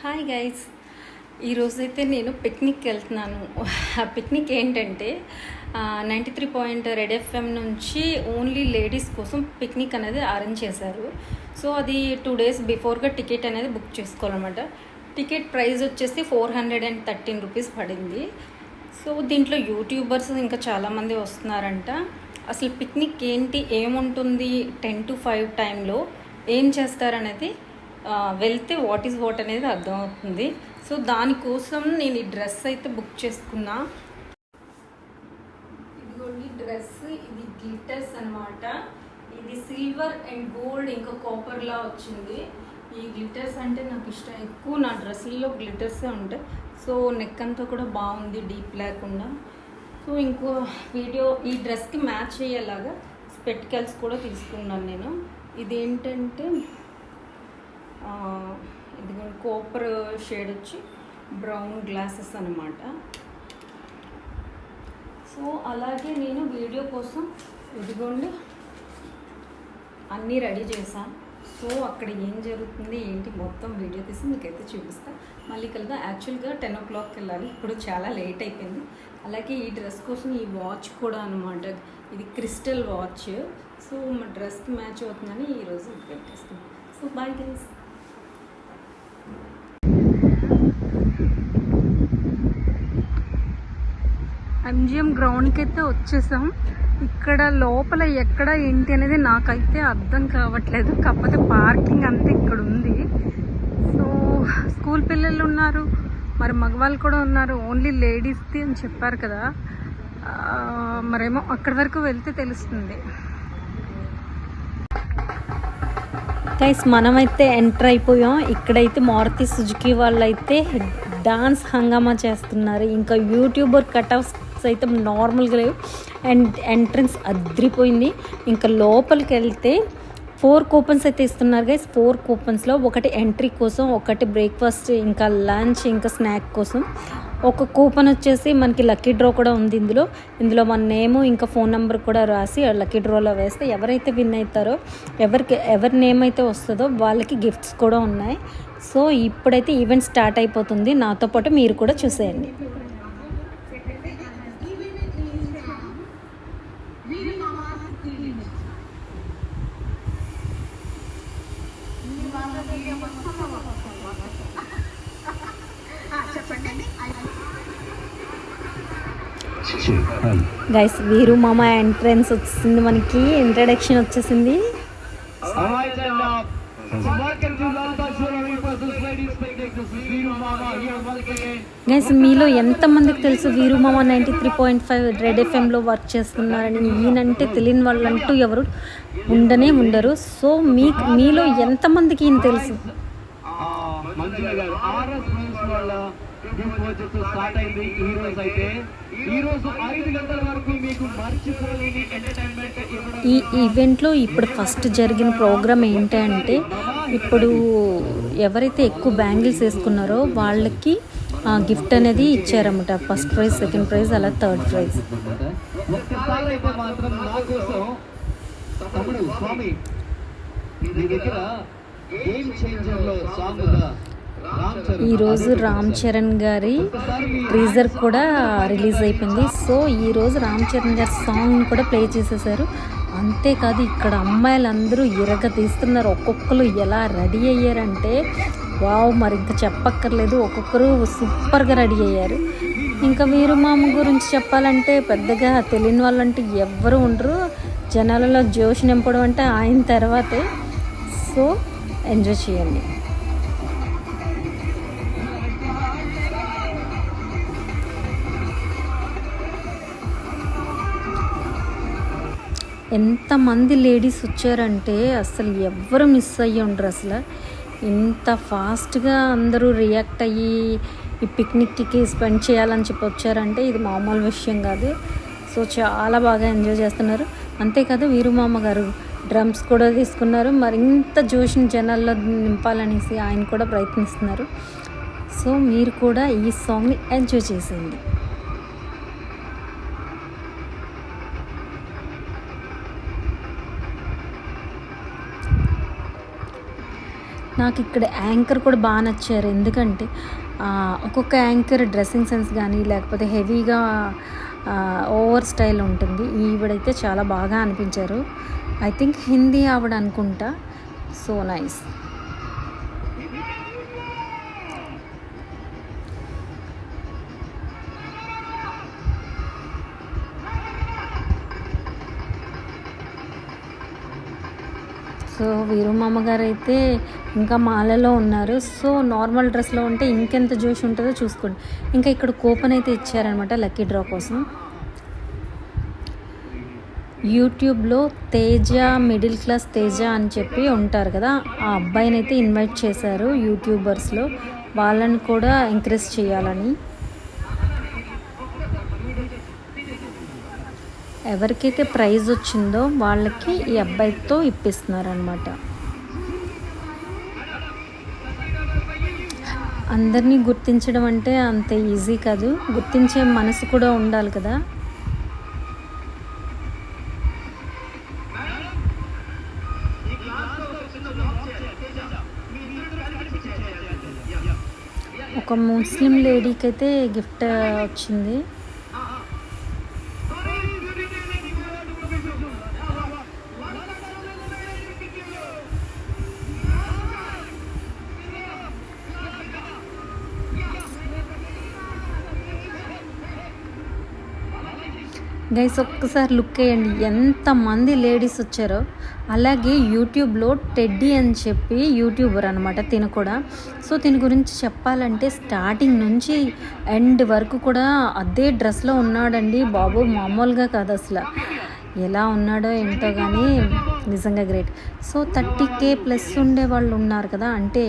Hi guys, ఈరోజైతే నేను పిక్నిక్కి వెళ్తున్నాను. ఆ పిక్నిక్ ఏంటంటే 93 రెడ్ ఎఫ్ఎం నుంచి ఓన్లీ లేడీస్ కోసం పిక్నిక్ అనేది అరేంజ్ చేశారు. సో అది 2 days బిఫోర్గా టికెట్ అనేది బుక్ చేసుకోవాలన్నమాట. టికెట్ ప్రైస్ వచ్చేసి 413 రూపీస్ పడింది. సో దీంట్లో యూట్యూబర్స్ ఇంకా చాలామంది వస్తున్నారంట. అసలు పిక్నిక్ ఏంటి, ఏముంటుంది, 10 to 5 టైంలో ఏం చేస్తారనేది వెళ్తే వాట్ ఈజ్ వాట్ అనేది అర్థమవుతుంది. సో దానికోసం నేను ఈ డ్రెస్ అయితే బుక్ చేసుకున్నా. ఇదిగోండి డ్రెస్, ఇది గ్లిటర్స్ అనమాట. ఇది సిల్వర్ అండ్ గోల్డ్ ఇంకా కాపర్లా వచ్చింది. ఈ గ్లిటర్స్ అంటే నాకు ఇష్టం, ఎక్కువ నా డ్రెస్సుల్లో గ్లిటర్సే ఉంటాయి. సో నెక్ అంతా కూడా బాగుంది, డీప్ లేకుండా. సో ఇంకో వీడియో ఈ డ్రెస్కి మ్యాచ్ అయ్యేలాగా స్పెటికల్స్ కూడా తీసుకున్నాను నేను. ఇదేంటంటే ఇదిగోండి కాపర్ షేడ్ వచ్చి బ్రౌన్ గ్లాసెస్ అనమాట. సో అలాగే నేను వీడియో కోసం ఇదిగోండి అన్నీ రెడీ చేశాను. సో అక్కడ ఏం జరుగుతుంది ఏంటి మొత్తం వీడియో తీసి మీకైతే చూపిస్తాను. మళ్ళీ కలుద్దాం. యాక్చువల్గా 10 o'clock వెళ్ళాలి, ఇప్పుడు చాలా లేట్ అయిపోయింది. అలాగే ఈ డ్రెస్ కోసం ఈ వాచ్ కూడా అనమాట, ఇది క్రిస్టల్ వాచ్. సో మా డ్రెస్కి మ్యాచ్ అవుతుందని ఈరోజు పెట్టేస్తాం. So bye guys. ఎంజిఎం గ్రౌండ్కి అయితే వచ్చేసాం. ఇక్కడ లోపల ఎక్కడ ఏంటి అనేది నాకైతే అర్థం కావట్లేదు, కాకపోతే పార్కింగ్ అంతా ఇక్కడ ఉంది. సో స్కూల్ పిల్లలు ఉన్నారు, మరి మగవాళ్ళు కూడా ఉన్నారు. ఓన్లీ లేడీస్ది అని చెప్పారు కదా, మరేమో అక్కడి వరకు వెళ్తే తెలుస్తుంది. గైస్ మనమైతే ఎంటర్ అయిపోయాం. ఇక్కడైతే మారుతి సుజుకి వాళ్ళు అయితే డాన్స్ హంగామా చేస్తున్నారు. ఇంకా యూట్యూబర్ కట్అవుట్స్ అయితే నార్మల్గా లేవు. అండ్ ఎంట్రన్స్ అద్రిపోయింది. ఇంకా లోపలికి వెళ్తే 4 కూపన్స్ అయితే ఇస్తున్నారు గైస్. 4 కూపన్స్లో ఒకటి ఎంట్రీ కోసం, ఒకటి బ్రేక్ఫాస్ట్, ఇంకా లంచ్, ఇంకా స్నాక్ కోసం. ఒక కూపన్ వచ్చేసి మనకి లక్కీ డ్రా కూడా ఉంది. ఇందులో మన నేము ఇంకా ఫోన్ నెంబర్ కూడా రాసి లక్కీ డ్రాలో వేస్తే ఎవరైతే విన్ అవుతారో, ఎవరి నేమ్ అయితే వస్తుందో వాళ్ళకి గిఫ్ట్స్ కూడా ఉన్నాయి. సో ఇప్పుడైతే ఈవెంట్ స్టార్ట్ అయిపోతుంది. నాతో పాటు మీరు కూడా చూసేయండి. గైస్ వీరు మామ ఎంట్రన్స్ వచ్చేసింది, మనకి ఇంట్రడక్షన్ వచ్చేసింది. గైస్ మీలో ఎంతమందికి తెలుసు వీరు మామ 93.5 రెడ్ ఎఫ్ఎంలో వర్క్ చేస్తున్నారని? ఈయనంటే తెలియని వాళ్ళంటూ ఎవరు ఉండరు. సో మీలో ఎంతమందికి ఈయన తెలుసు? ఈ ఈవెంట్లో ఇప్పుడు ఫస్ట్ జరిగిన ప్రోగ్రామ్ ఏంటంటే, ఇప్పుడు ఎవరైతే ఎక్కువ బ్యాంగిల్స్ వేసుకున్నారో వాళ్ళకి గిఫ్ట్ అనేది ఇచ్చారన్నమాట. ఫస్ట్ ప్రైజ్, సెకండ్ ప్రైజ్, అలా థర్డ్ ప్రైజ్. ఈరోజు రామ్ చరణ్ గారి టీజర్ కూడా రిలీజ్ అయిపోయింది. సో ఈరోజు రామ్ చరణ్ గారి సాంగ్ కూడా ప్లే చేసేసారు. అంతేకాదు ఇక్కడ అమ్మాయిలందరూ ఇరగ తీస్తున్నారు. ఒక్కొక్కరు ఎలా రెడీ అయ్యారంటే వావ్, మరి ఇంకా చెప్పక్కర్లేదు. ఒక్కొక్కరు సూపర్గా రెడీ అయ్యారు. ఇంకా వీరు మామ గురించి చెప్పాలంటే పెద్దగా తెలియని వాళ్ళంటే ఎవ్వరు ఉండరు. జనాలలో జోష్ నింపడం అంటే ఆయన తర్వాతే. సో ఎంజాయ్ చేయండి. ఎంతమంది లేడీస్ వచ్చారంటే అసలు ఎవ్వరు మిస్ అయ్యి ఉండరు. అసలు ఇంత ఫాస్ట్గా అందరూ రియాక్ట్ అయ్యి ఈ పిక్నిక్కి స్పెండ్ చేయాలని చెప్పి వచ్చారంటే ఇది మామూలు విషయం కాదు. సో చాలా బాగా ఎంజాయ్ చేస్తున్నారు. అంతేకాదు వీరుమామ గారు డ్రమ్స్ కూడా తీసుకున్నారు. మరింత జోష్ని జనాల్లో నింపాలనేసి ఆయన కూడా ప్రయత్నిస్తున్నారు. సో మీరు కూడా ఈ సాంగ్ని ఎంజాయ్ చేసేయండి. నాకు ఇక్కడ యాంకర్ కూడా బాగా నచ్చారు. ఎందుకంటే ఒక్కొక్క యాంకర్ డ్రెస్సింగ్ సెన్స్ కానీ లేకపోతే హెవీగా ఓవర్ స్టైల్ ఉంటుంది. ఈవిడైతే చాలా బాగా అనిపించారు. ఐ థింక్ హిందీ ఆవిడ అనుకుంటా. So nice. సో వీరమ్మ గారు అయితే ఇంకా మాలలో ఉన్నారు. సో నార్మల్ డ్రెస్లో ఉంటే ఇంకెంత జోష్ ఉంటుందో చూసుకోండి. ఇంకా ఇక్కడ కూపన్ అయితే ఇచ్చారనమాట లక్కీ డ్రా కోసం. యూట్యూబ్లో తేజ, మిడిల్ క్లాస్ తేజ అని చెప్పి ఉంటారు కదా, ఆ అబ్బాయిని అయితే ఇన్వైట్ చేశారు యూట్యూబర్స్లో. వాళ్ళని కూడా ఎంకరేజ్ చేయాలని. ఎవరికైతే ప్రైజ్ వచ్చిందో వాళ్ళకి ఈ అబ్బాయితో ఇప్పిస్తున్నారనమాట. అందరినీ గుర్తించడం అంటే అంత ఈజీ కాదు. గుర్తించే మనసు కూడా ఉండాలి కదా. ఒక ముస్లిం లేడీకి అయితే గిఫ్ట్ వచ్చింది. గైస్ ఒక్కసారి లుక్ వేయండి ఎంతమంది లేడీస్ వచ్చారో. అలాగే యూట్యూబ్లో టెడ్డీ అని చెప్పి యూట్యూబర్ అనమాట తిను కూడా. సో దీని గురించి చెప్పాలంటే స్టార్టింగ్ నుంచి ఎండ్ వరకు కూడా అదే డ్రెస్లో ఉన్నాడండి బాబు, మామూలుగా కాదు అసలు. ఎలా ఉన్నాడో ఏంటో కానీ నిజంగా గ్రేట్. సో 30K ప్లస్ ఉండే వాళ్ళు ఉన్నారు కదా, అంటే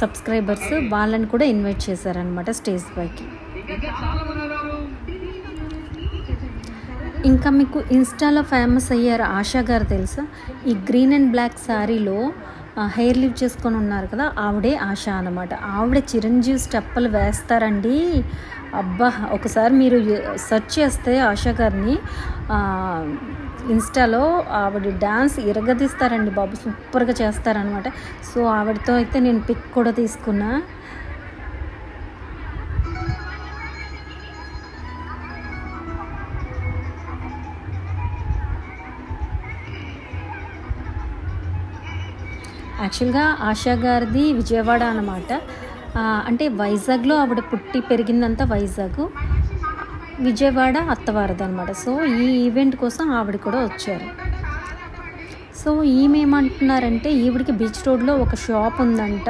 సబ్స్క్రైబర్స్, వాళ్ళని కూడా ఇన్వైట్ చేశారనమాట స్టేజ్ పైకి. ఇంకా మీకు ఇన్స్టాలో ఫేమస్ అయ్యారు ఆశా గారు తెలుసా? ఈ గ్రీన్ అండ్ బ్లాక్ శారీలో హెయిర్ లివ్ చేసుకొని ఉన్నారు కదా, ఆవిడే ఆశా అనమాట. ఆవిడ చిరంజీవి స్టెప్పులు వేస్తారండి. అబ్బా ఒకసారి మీరు సెర్చ్ చేస్తే ఆశా గారిని ఇన్స్టాలో, ఆవిడ డ్యాన్స్ ఇరగదీస్తారండి బాబు, సూపర్గా చేస్తారనమాట. సో ఆవిడతో అయితే నేను పిక్ కూడా తీసుకున్నా. యాక్చువల్గా ఆశా గారిది విజయవాడ అనమాట. అంటే వైజాగ్లో ఆవిడ పుట్టి పెరిగిందంతా వైజాగ్, విజయవాడ అత్తవారిది అనమాట. సో ఈ ఈవెంట్ కోసం ఆవిడ కూడా వచ్చారు. సో ఈమెమంటున్నారంటే ఈవిడికి బీచ్ రోడ్లో ఒక షాప్ ఉందంట,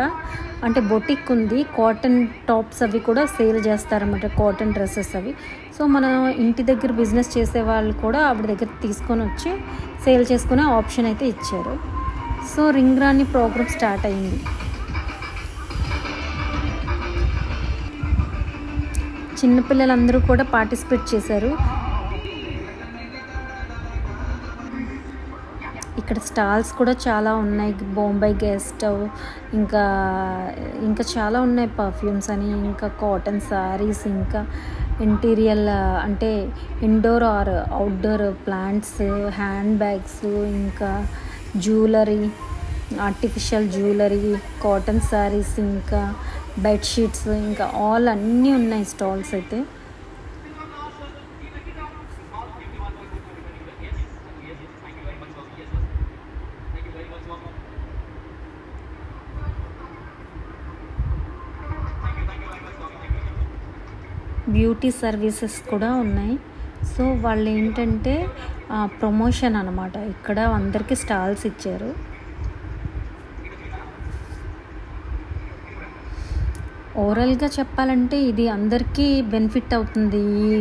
అంటే బొటిక్ ఉంది, కాటన్ టాప్స్ అవి కూడా సేల్ చేస్తారన్నమాట, కాటన్ డ్రెస్సెస్ అవి. సో మన ఇంటి దగ్గర బిజినెస్ చేసే వాళ్ళు కూడా ఆవిడ దగ్గర తీసుకొని వచ్చి సేల్ చేసుకునే ఆప్షన్ అయితే ఇచ్చారు. సో రింగ్ రాణి ప్రోగ్రామ్ స్టార్ట్ అయింది. చిన్నపిల్లలందరూ కూడా పార్టిసిపేట్ చేశారు. ఇక్కడ స్టాల్స్ కూడా చాలా ఉన్నాయి. బొంబాయి గ్యాస్ స్టవ్, ఇంకా చాలా ఉన్నాయి, పర్ఫ్యూమ్స్ అని, ఇంకా కాటన్ శారీస్, ఇంకా ఇంటీరియల్ అంటే indoor or outdoor plants, hand bags, ఇంకా jewellery, artificial jewellery, cotton saris, ఇంకా బెడ్షీట్స్, ఇంకా ఆల్ అన్నీ ఉన్నాయి స్టాల్స్ అయితే. బ్యూటీ సర్వీసెస్ కూడా ఉన్నాయి. సో వాళ్ళు ఏంటంటే ప్రమోషన్ అనమాట, ఇక్కడ అందరికీ స్టాల్స్ ఇచ్చారు. ఓవరాల్గా చెప్పాలంటే ఇది అందరికీ బెనిఫిట్ అవుతుంది ఈ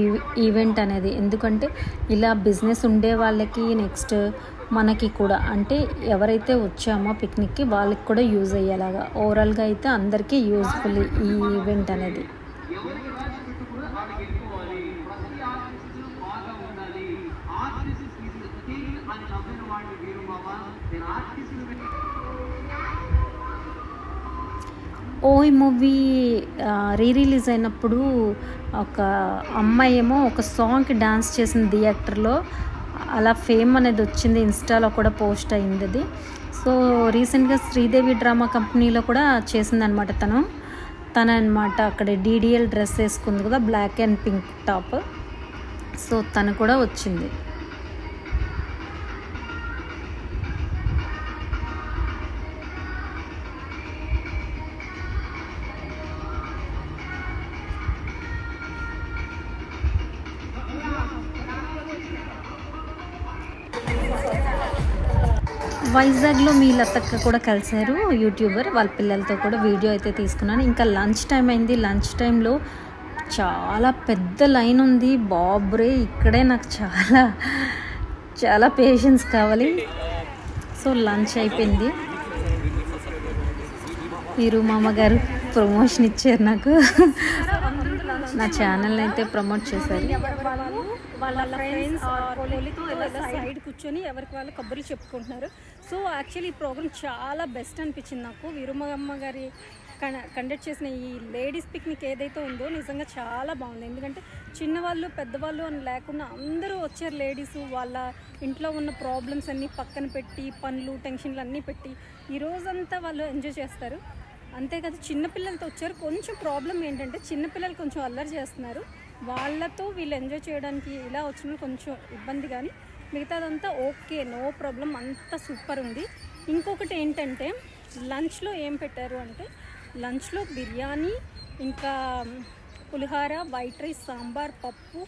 ఈవెంట్ అనేది. ఎందుకంటే ఇలా బిజినెస్ ఉండే వాళ్ళకి, నెక్స్ట్ మనకి కూడా, అంటే ఎవరైతే వచ్చామో పిక్నిక్కి వాళ్ళకి కూడా యూజ్ అయ్యేలాగా, ఓవరాల్గా అయితే అందరికీ యూజ్ఫుల్ ఈ ఈవెంట్ అనేది. ఓయ్ మూవీ రిలీజ్ అయినప్పుడు ఒక అమ్మాయి ఏమో ఒక సాంగ్కి డాన్స్ చేసిన థియేటర్లో, అలా ఫేమ్ అనేది వచ్చింది, ఇన్స్టాలో కూడా పోస్ట్ అయింది అది. సో రీసెంట్గా శ్రీదేవి డ్రామా కంపెనీలో కూడా చేసిందనమాట తన అనమాట అక్కడ డీడీఎల్ డ్రెస్ వేసుకుంది కదా, black and pink top. So తను కూడా వచ్చింది. వైజాగ్లో మీ లతక్క కూడా కలిశారు, యూట్యూబర్. వాళ్ళ పిల్లలతో కూడా వీడియో అయితే తీసుకున్నాను. ఇంకా లంచ్ టైం అయింది. లంచ్ టైంలో చాలా పెద్ద లైన్ ఉంది. బాబ్రే, ఇక్కడే నాకు చాలా చాలా పేషెన్స్ కావాలి. సో లంచ్ అయిపోయింది. మీరు మామగారు ప్రమోషన్ ఇచ్చారు నాకు. నా ఛానల్ని అయితే ప్రమోట్ చేశారు. వాళ్ళ ఫ్రెండ్స్ కొలీగ్తో ఇలా సైడ్ కూర్చొని ఎవరికి వాళ్ళు కబుర్లు చెప్పుకుంటున్నారు. సో యాక్చువల్లీ ఈ ప్రోగ్రామ్ చాలా బెస్ట్ అనిపించింది నాకు. వీరమ్మమ్మ గారి కండక్ట్ చేసిన ఈ లేడీస్ పిక్నిక్ ఏదైతే ఉందో నిజంగా చాలా బాగుంది. ఎందుకంటే చిన్నవాళ్ళు పెద్దవాళ్ళు అని లేకుండా అందరూ వచ్చారు. లేడీస్ వాళ్ళ ఇంట్లో ఉన్న ప్రాబ్లమ్స్ అన్నీ పక్కన పెట్టి, పనులు టెన్షన్లు అన్నీ పెట్టి ఈ రోజంతా వాళ్ళు ఎంజాయ్ చేస్తారు. అంతేకాదు చిన్నపిల్లలతో వచ్చారు. కొంచెం ప్రాబ్లం ఏంటంటే చిన్నపిల్లలు కొంచెం అల్లరి చేస్తున్నారు. వాళ్ళతో వీళ్ళు ఎంజాయ్ చేయడానికి ఇలా వచ్చిన కొంచెం ఇబ్బంది, కానీ మిగతాదంతా ఓకే, నో ప్రాబ్లం, అంతా సూపర్ ఉంది. ఇంకొకటి ఏంటంటే లంచ్లో ఏం పెట్టారు అంటే, లంచ్లో బిర్యానీ, ఇంకా పులిహార, వైట్ రైస్, సాంబార్, పప్పు,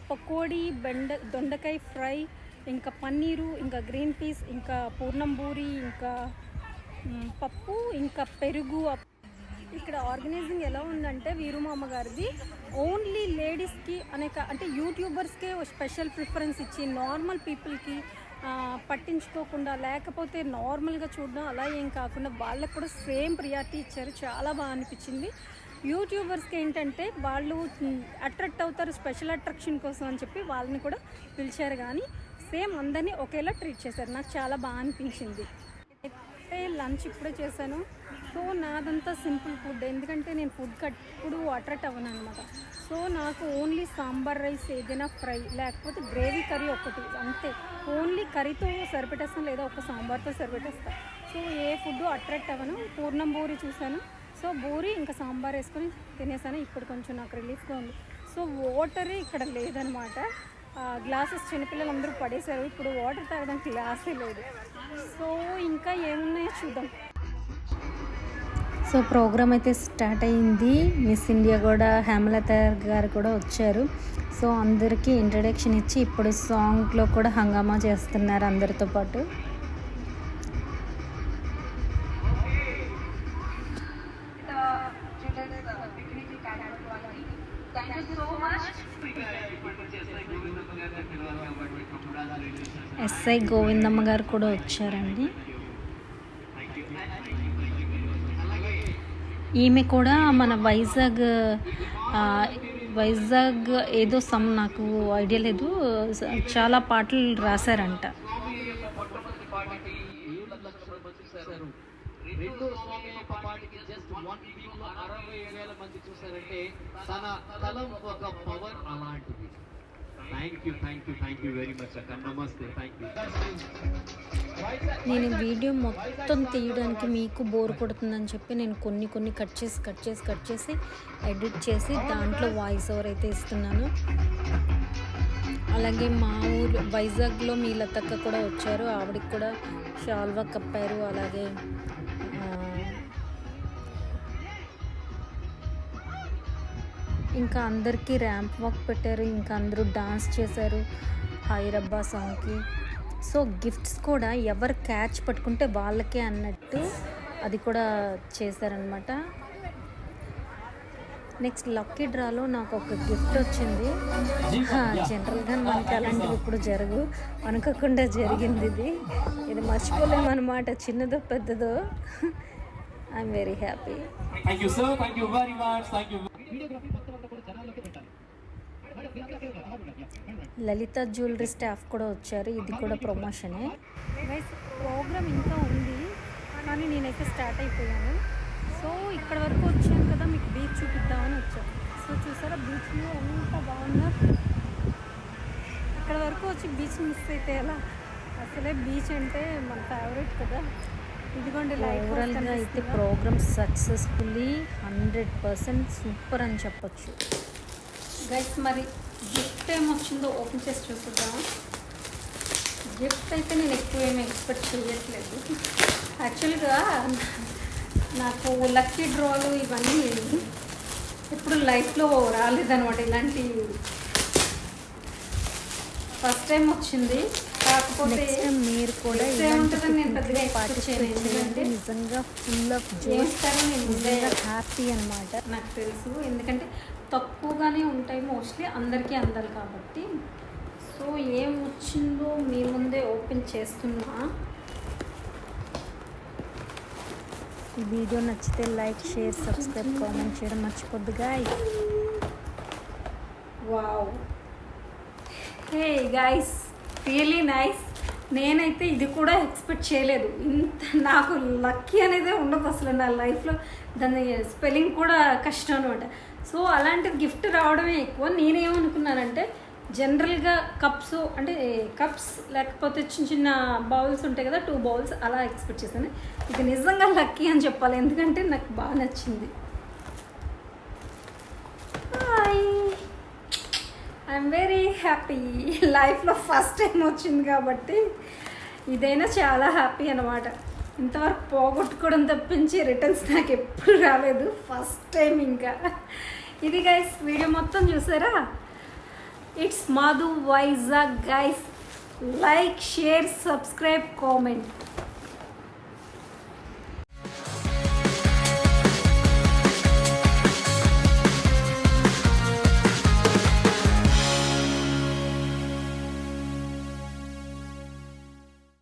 పకోడీ, దొండకాయ ఫ్రై, ఇంకా పన్నీరు, ఇంకా గ్రీన్ పీస్, ఇంకా పూర్ణం బూరి, ఇంకా పప్పు, ఇంకా పెరుగు. ఇక్కడ ఆర్గనైజింగ్ ఎలా ఉందంటే వీరుమామ గారిది ఓన్లీ లేడీస్కి అంటే యూట్యూబర్స్కే స్పెషల్ ప్రిఫరెన్స్ ఇచ్చి నార్మల్ పీపుల్కి పట్టించుకోకుండా, లేకపోతే నార్మల్గా చూడడం అలా ఏం కాకుండా వాళ్ళకు కూడా సేమ్ ప్రియారిటీ ఇచ్చారు. చాలా బాగా అనిపించింది. యూట్యూబర్స్కి ఏంటంటే వాళ్ళు అట్రాక్ట్ అవుతారు స్పెషల్ అట్రాక్షన్ కోసం అని చెప్పి వాళ్ళని కూడా పిలిచారు, కానీ సేమ్ అందరినీ ఒకేలా ట్రీట్ చేశారు. నాకు చాలా బాగా అనిపించింది. అయితే లంచ్ ఇప్పుడే చేశాను. సో నాదంతా సింపుల్ ఫుడ్, ఎందుకంటే నేను ఫుడ్ ఎప్పుడు అట్రాక్ట్ అవ్వను అనమాట. సో నాకు ఓన్లీ సాంబార్ రైస్, ఏదైనా ఫ్రై, లేకపోతే గ్రేవీ కర్రీ ఒకటి అంతే. ఓన్లీ కర్రీతో సరిపెట్టేస్తాను, లేదా ఒక సాంబార్తో సరిపెట్టేస్తాను. సో ఏ ఫుడ్ అట్రాక్ట్ అవ్వను. పూర్ణం బూరి చూశాను. సో బూరి ఇంకా సాంబార్ వేసుకొని తినేసాను. ఇప్పుడు కొంచెం నాకు రిలీఫ్గా ఉంది. సో వాటరే ఇక్కడ లేదనమాట. గ్లాసెస్ చిన్నపిల్లలు అందరూ పడేశారు. ఇప్పుడు వాటర్ తాగడానికి గ్లాసే లేదు. సో ఇంకా ఏమున్నాయో చూద్దాం. సో ప్రోగ్రామ్ అయితే స్టార్ట్ అయింది. మిస్ ఇండియా కూడా హేమలత గారు కూడా వచ్చారు. సో అందరికీ ఇంట్రడక్షన్ ఇచ్చి ఇప్పుడు సాంగ్లో కూడా హంగామా చేస్తున్నారు అందరితో పాటు. ఎస్ఐ గోవిందమ్మ గారు కూడా వచ్చారండి. ఈమె కూడా మన వైజాగ్ ఏదో నాకు ఐడియా లేదు, చాలా పాటలు రాశారంట. నేను వీడియో మొత్తం తీయడానికి మీకు బోర్ కొడుతుందని చెప్పి నేను కొన్ని కట్ చేసి ఎడిట్ చేసి దాంట్లో వాయిస్ ఓవర్ అయితే ఇస్తున్నాను. అలాగే మా ఊరు వైజాగ్లో మీ లతక్క కూడా వచ్చారు. ఆవిడకి కూడా షాల్వా కప్పారు. అలాగే ఇంకా అందరికీ ర్యాంప్ వాక్ పెట్టారు. ఇంకా అందరూ డాన్స్ చేశారు హైరబ్బా సాంగ్కి. సో గిఫ్ట్స్ కూడా ఎవరు క్యాచ్ పట్టుకుంటే వాళ్ళకే అన్నట్టు అది కూడా చేశారనమాట. నెక్స్ట్ లక్కీ డ్రాలో నాకు ఒక గిఫ్ట్ వచ్చింది. జనరల్గా మనకి అలాంటివి ఇప్పుడు అనుకోకుండా జరిగింది. ఇది మర్చిపోలేమన్నమాట, చిన్నదో పెద్దదో. I'm very happy. Lalitha jewellery staff కూడా వచ్చారు. ఇది కూడా ప్రమోషనే. ప్రోగ్రామ్ ఇంకా ఉంది, కానీ నేనైతే స్టార్ట్ అయిపోయాను. సో ఇక్కడ వరకు వచ్చాను కదా, మీకు బీచ్ చూపిద్దామని వచ్చాను. సో చూసారా బీచ్లో ఎంత బాగుందో. ఇక్కడ వరకు వచ్చి బీచ్ మిస్ అయితే ఎలా. అసలే బీచ్ అంటే మన ఫేవరెట్ కదా. ఇదిగోండి లైట్ హౌస్ ఓవరాల్గా అయితే కనిపిస్తుందా? ప్రోగ్రామ్ సక్సెస్ఫుల్లీ 100% సూపర్ అని చెప్పొచ్చు. గైస్ మరి గిఫ్ట్ ఏమొచ్చిందో ఓపెన్ చేసి చూపిద్దాము. గిఫ్ట్ అయితే నేను ఎక్కువ ఏమి ఎక్స్పెక్ట్ చేయట్లేదు. యాక్చువల్గా నాకు లక్కీ డ్రాలు ఇవన్నీ ఎప్పుడు లైఫ్లో రాలేదనమాట. ఇలాంటి ఫస్ట్ టైం వచ్చింది. కాకపోతే నెక్స్ట్ టైం మీరు కూడా ఏముంటుందని నేను పెద్దగా ఎక్స్పెక్ట్ పార్టిసిపేట్ చేయను. చేయండి. ఎందుకంటే నిజంగా ఫుల్ ఆఫ్ జోష్, చేస్తారో నేను ముందే హ్యాపీ అనమాట. నాకు తెలుసు. ఎందుకంటే తక్కువగానే ఉంటాయి మోస్ట్లీ, అందరికీ అందాలి కాబట్టి. సో ఏం వచ్చిందో మీ ముందే ఓపెన్ చేస్తున్నా. ఈ వీడియో నచ్చితే లైక్, షేర్, సబ్స్క్రైబ్, కామెంట్ చేయడం మర్చిపోద్దు guys. Wow, hey guys, really nice. నేనైతే ఇది కూడా ఎక్స్పెక్ట్ చేయలేదు. ఇంత నాకు లక్కీ అనేది ఉండదు అసలు నా లైఫ్లో. దాని స్పెల్లింగ్ కూడా కష్టం అనమాట. సో అలాంటిది గిఫ్ట్ రావడమే ఎక్కువ. నేనేమనుకున్నానంటే జనరల్గా కప్స్ అంటే కప్స్ లేకపోతే చిన్న చిన్న బౌల్స్ ఉంటాయి కదా, 2 బౌల్స్ అలా ఎక్స్పెక్ట్ చేశాను. ఇది నిజంగా లక్కీ అని చెప్పాలి, ఎందుకంటే నాకు బాగా నచ్చింది. I'm very happy. లైఫ్లో ఫస్ట్ టైం వచ్చింది కాబట్టి ఇదైనా చాలా హ్యాపీ అనమాట. ఇంతవరకు పోగొట్టుకోవడం తప్పించి రిటర్న్స్ నాకు ఎప్పుడు రాలేదు, ఫస్ట్ టైం. ఇంకా ఇది గైస్, వీడియో మొత్తం చూసారా? It's Madhu Vizag guys. Like, share, subscribe, comment.